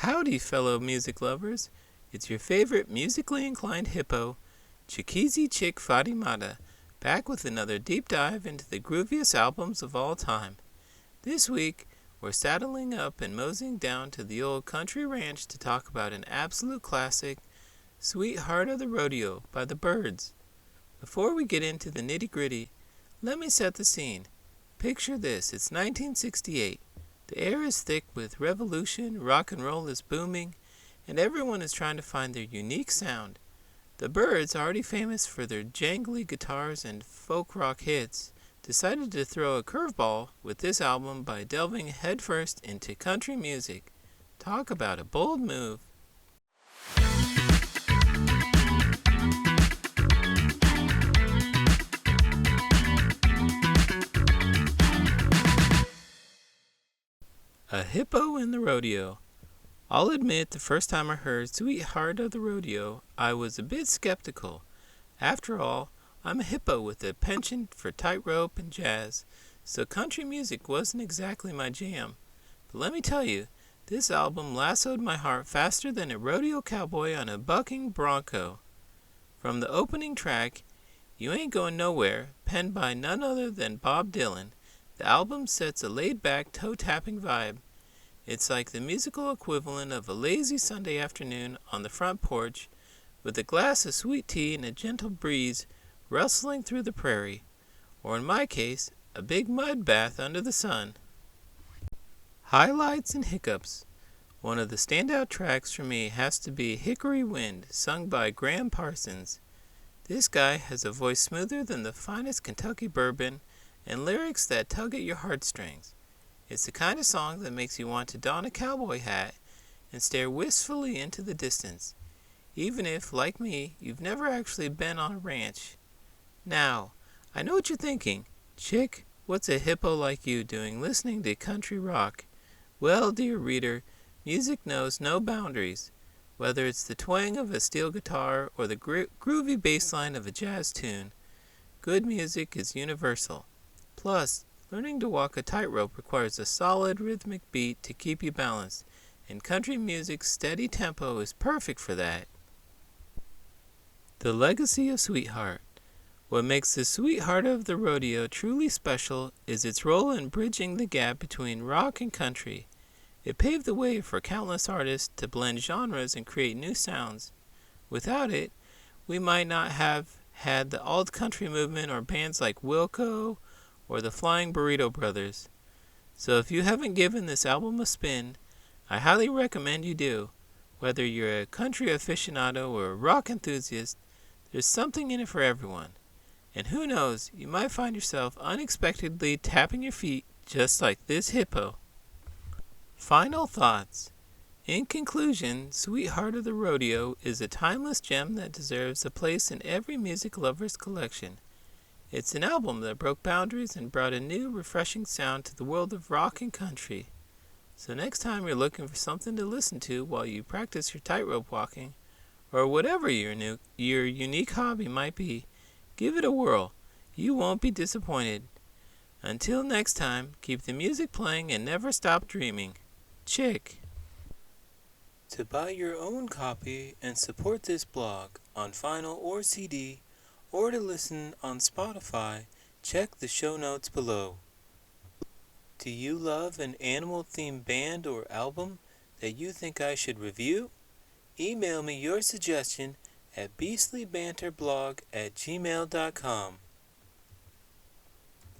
Howdy, fellow music lovers. It's your favorite musically inclined hippo, Chickeze Chick Fatimata, back with another deep dive into the grooviest albums of all time. This week, we're saddling up and moseying down to the old country ranch to talk about an absolute classic, Sweetheart of the Rodeo by the Byrds. Before we get into the nitty-gritty, let me set the scene. Picture this, it's 1968. The air is thick with revolution, rock and roll is booming, and everyone is trying to find their unique sound. The Byrds, already famous for their jangly guitars and folk rock hits, decided to throw a curveball with this album by delving headfirst into country music. Talk about a bold move. A Hippo in the Rodeo. I'll admit the first time I heard Sweetheart of the Rodeo, I was a bit skeptical. After all, I'm a hippo with a penchant for tightrope and jazz, so country music wasn't exactly my jam. But let me tell you, this album lassoed my heart faster than a rodeo cowboy on a bucking bronco. From the opening track, You Ain't Going Nowhere, penned by none other than Bob Dylan, the album sets a laid-back, toe-tapping vibe. It's like the musical equivalent of a lazy Sunday afternoon on the front porch with a glass of sweet tea and a gentle breeze rustling through the prairie, or in my case, a big mud bath under the sun. Highlights and hiccups. One of the standout tracks for me has to be Hickory Wind, sung by Gram Parsons. This guy has a voice smoother than the finest Kentucky bourbon and lyrics that tug at your heartstrings. It's the kind of song that makes you want to don a cowboy hat and stare wistfully into the distance, even if, like me, you've never actually been on a ranch. Now, I know what you're thinking. Chick, what's a hippo like you doing listening to country rock? Well, dear reader, music knows no boundaries. Whether it's the twang of a steel guitar or the groovy bass line of a jazz tune, good music is universal. Plus, learning to walk a tightrope requires a solid rhythmic beat to keep you balanced, and country music's steady tempo is perfect for that. The legacy of Sweetheart. What makes the Sweetheart of the Rodeo truly special is its role in bridging the gap between rock and country. It paved the way for countless artists to blend genres and create new sounds. Without it, we might not have had the alt country movement or bands like Wilco or the Flying Burrito Brothers. So if you haven't given this album a spin, I highly recommend you do. Whether you're a country aficionado or a rock enthusiast, there's something in it for everyone. And who knows, you might find yourself unexpectedly tapping your feet just like this hippo. Final thoughts. In conclusion, Sweetheart of the Rodeo is a timeless gem that deserves a place in every music lover's collection. It's an album that broke boundaries and brought a new, refreshing sound to the world of rock and country. So next time you're looking for something to listen to while you practice your tightrope walking, or whatever your unique hobby might be, give it a whirl. You won't be disappointed. Until next time, keep the music playing and never stop dreaming. Chick. To buy your own copy and support this blog on vinyl or CD, or to listen on Spotify, check the show notes below. Do you love an animal-themed band or album that you think I should review? Email me your suggestion at beastlybanterblog@gmail.com.